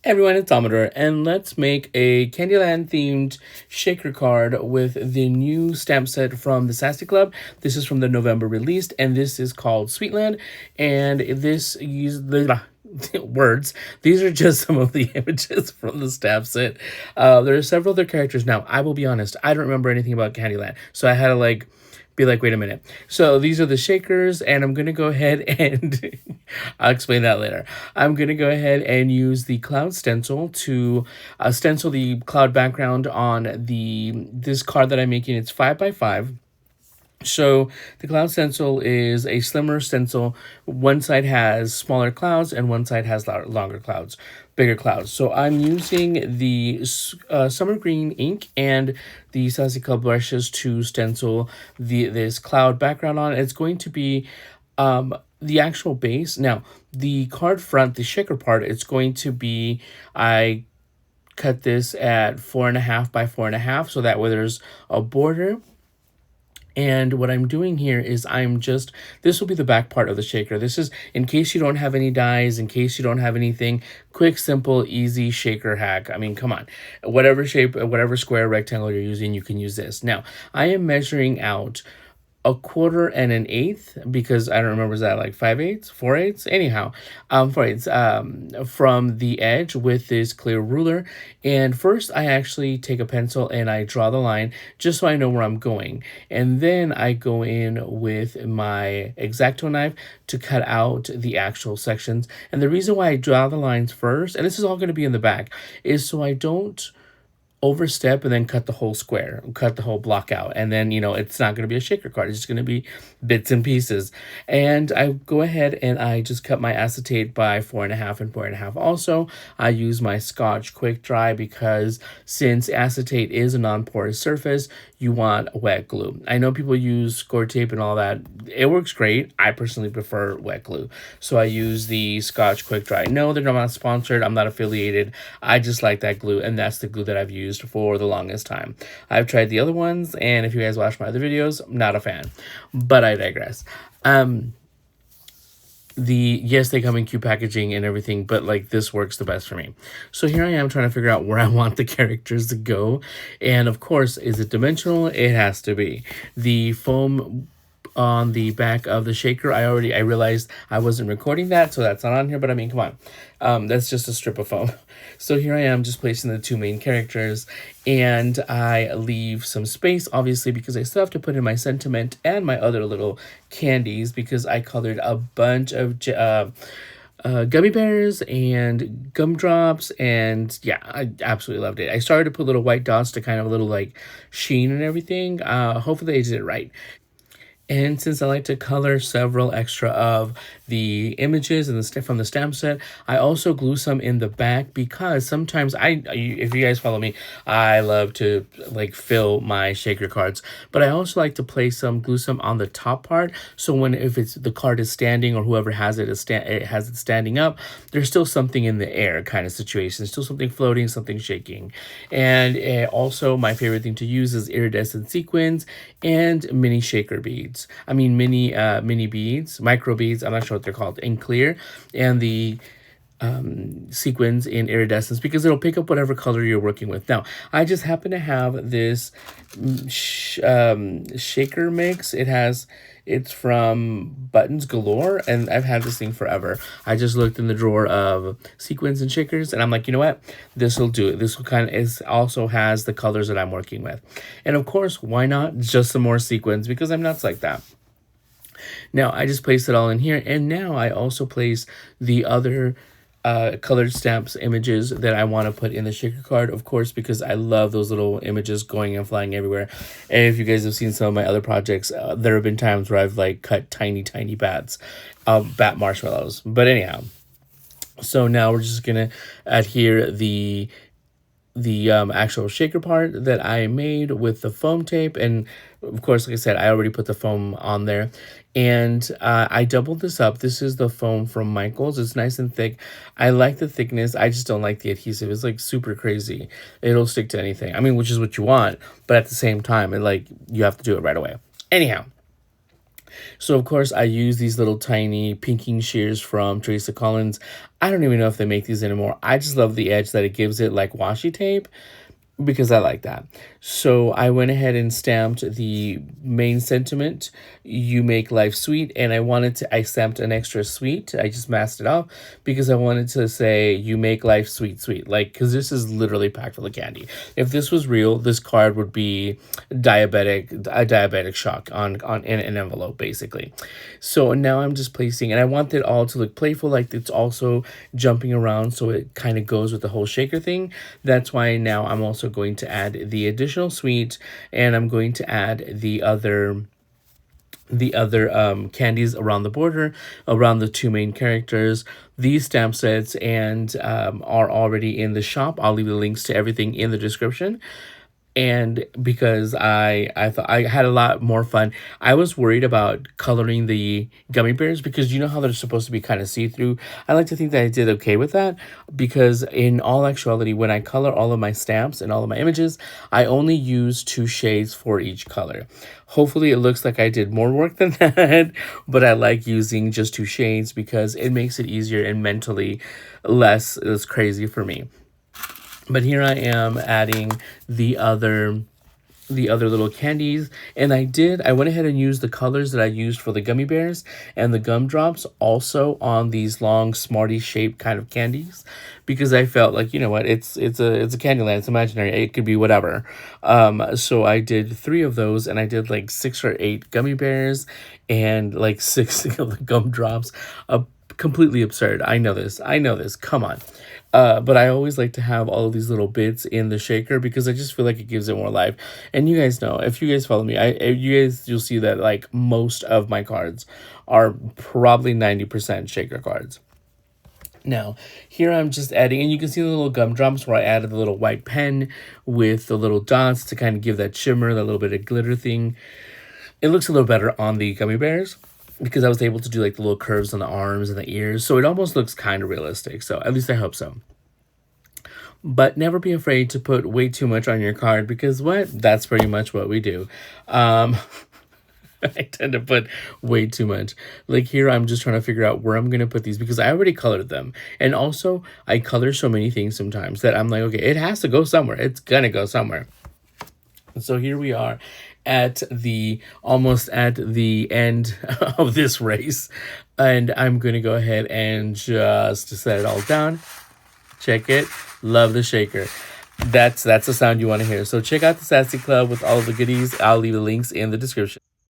Everyone, it's Amador, and let's make a Candyland themed shaker card with the new stamp set from the Sassy Club. This is from the November release, and this is called Sweetland. And this use the words. These are just some of the images from the stamp set. There are several other characters. Now, I will be honest, I don't remember anything about Candyland, so I had to be like, wait a minute. So these are the shakers, and I'm going to go ahead and I'll explain that later. I'm going to go ahead and use the cloud stencil to stencil the cloud background on this card that I'm making. It's 5 by 5. So the cloud stencil is a slimmer stencil. One side has smaller clouds and one side has longer clouds, bigger clouds. So I'm using the summer green ink and the Sassy Club brushes to stencil this cloud background on. It's going to be the actual base. Now, the card front, the shaker part, it's going to be, I cut this at 4.5 by 4.5, so that way there's a border. And what I'm doing here is this will be the back part of the shaker. This is in case you don't have any dies, in case you don't have anything, quick, simple, easy shaker hack. I mean, come on. Whatever shape, whatever square, rectangle you're using, you can use this. Now, I am measuring out 1/4 and 1/8 because I don't remember, is that like 5/8, 4/8? Anyhow, 4/8 from the edge with this clear ruler. And first I actually take a pencil and I draw the line just so I know where I'm going. And then I go in with my X-Acto knife to cut out the actual sections. And the reason why I draw the lines first, and this is all going to be in the back, is so I don't overstep and then cut the whole square, cut the whole block out, and then it's not going to be a shaker card. It's just going to be bits and pieces. And I go ahead and I just cut my acetate by 4.5 and 4.5. Also, I use my Scotch quick dry because since acetate is a non-porous surface, you want wet glue. I know people use score tape and all that. It works great. I personally prefer wet glue, so I use the Scotch quick dry. No, they're not sponsored. I'm not affiliated. I just like that glue, and that's the glue that I've used for the longest time. I've tried the other ones, and if you guys watch my other videos, I'm not a fan, but I digress. Yes, they come in cute packaging and everything, but like this works the best for me. So here I am trying to figure out where I want the characters to go. And of course, is it dimensional? It has to be. The foam on the back of the shaker, I realized I wasn't recording that, so that's not on here, but I mean, come on. That's just a strip of foam. So here I am just placing the two main characters, and I leave some space, obviously, because I still have to put in my sentiment and my other little candies, because I colored a bunch of gummy bears and gumdrops, and yeah, I absolutely loved it. I started to put little white dots to kind of a little like sheen and everything. Hopefully I did it right. And since I like to color several extra of the images and from the stamp set, I also glue some in the back because sometimes if you guys follow me, I love to like fill my shaker cards, but I also like to glue some on the top part. So if it's the card is standing or whoever has it has it standing up, there's still something in the air kind of situation, still something floating, something shaking. And also my favorite thing to use is iridescent sequins and mini shaker beads. I mean, mini beads, micro beads. I'm not sure what they're called, in clear, and the sequins in iridescence, because it'll pick up whatever color you're working with. Now, I just happen to have this shaker mix. It's from Buttons Galore, and I've had this thing forever. I just looked in the drawer of sequins and shakers, and I'm like, you know what? This will do it. This will also has the colors that I'm working with. And of course, why not just some more sequins? Because I'm nuts like that. Now, I just placed it all in here, and now I also place the other colored stamps images that I want to put in the shaker card, of course, because I love those little images going and flying everywhere. And if you guys have seen some of my other projects, there have been times where I've like cut tiny bat marshmallows. But anyhow, so now we're just gonna adhere the actual shaker part that I made with the foam tape. And of course, like I said, I already put the foam on there, and I doubled this up. This is the foam from Michaels. It's nice and thick. I like the thickness. I just don't like the adhesive. It's like super crazy. It'll stick to anything. I mean, which is what you want, but at the same time, you have to do it right away. Anyhow, So of course I use these little tiny pinking shears from Teresa Collins. I don't even know if they make these anymore. I just love the edge that it gives it, like washi tape, because I like that. So I went ahead and stamped the main sentiment, "You make life sweet," and I stamped an extra sweet. I just masked it off because I wanted to say, "You make life sweet, sweet." Like, because this is literally packed full of candy. If this was real, this card would be a diabetic shock in an envelope, basically. So now I'm just placing, and I want it all to look playful, like it's also jumping around, so it kind of goes with the whole shaker thing. That's why now I'm also going to add the additional sweet, and I'm going to add the other candies around the border, around the two main characters. These stamp sets and are already in the shop. I'll leave the links to everything in the description. And because I thought I had a lot more fun. I was worried about coloring the gummy bears because you know how they're supposed to be kind of see-through. I like to think that I did okay with that, because in all actuality, when I color all of my stamps and all of my images, I only use 2 shades for each color. Hopefully it looks like I did more work than that, but I like using just 2 shades because it makes it easier and mentally less crazy for me. But here I am adding the other little candies, and I went ahead and used the colors that I used for the gummy bears and the gumdrops also on these long Smartie shaped kind of candies, because I felt like, you know what, it's a Candyland, it's imaginary, it could be whatever. So I did 3 of those, and I did like 6 or 8 gummy bears and like 6 of the gumdrops. Completely absurd. I know this, come on. But I always like to have all of these little bits in the shaker because I just feel like it gives it more life. And you guys know, if you guys follow me, you'll see that like most of my cards are probably 90% shaker cards. Now, here I'm just adding, and you can see the little gumdrops where I added the little white pen with the little dots to kind of give that shimmer, that little bit of glitter thing. It looks a little better on the gummy bears because I was able to do like the little curves on the arms and the ears. So it almost looks kind of realistic. So at least I hope so. But never be afraid to put way too much on your card, because what? That's pretty much what we do. Um, I tend to put way too much. Like here, I'm just trying to figure out where I'm going to put these because I already colored them. And also, I color so many things sometimes that I'm like, okay, it has to go somewhere. It's going to go somewhere. So here we are almost at the end of this race. And I'm going to go ahead and just set it all down. Check it. Love the shaker. That's the sound you want to hear. So check out the Sassy Club with all of the goodies. I'll leave the links in the description.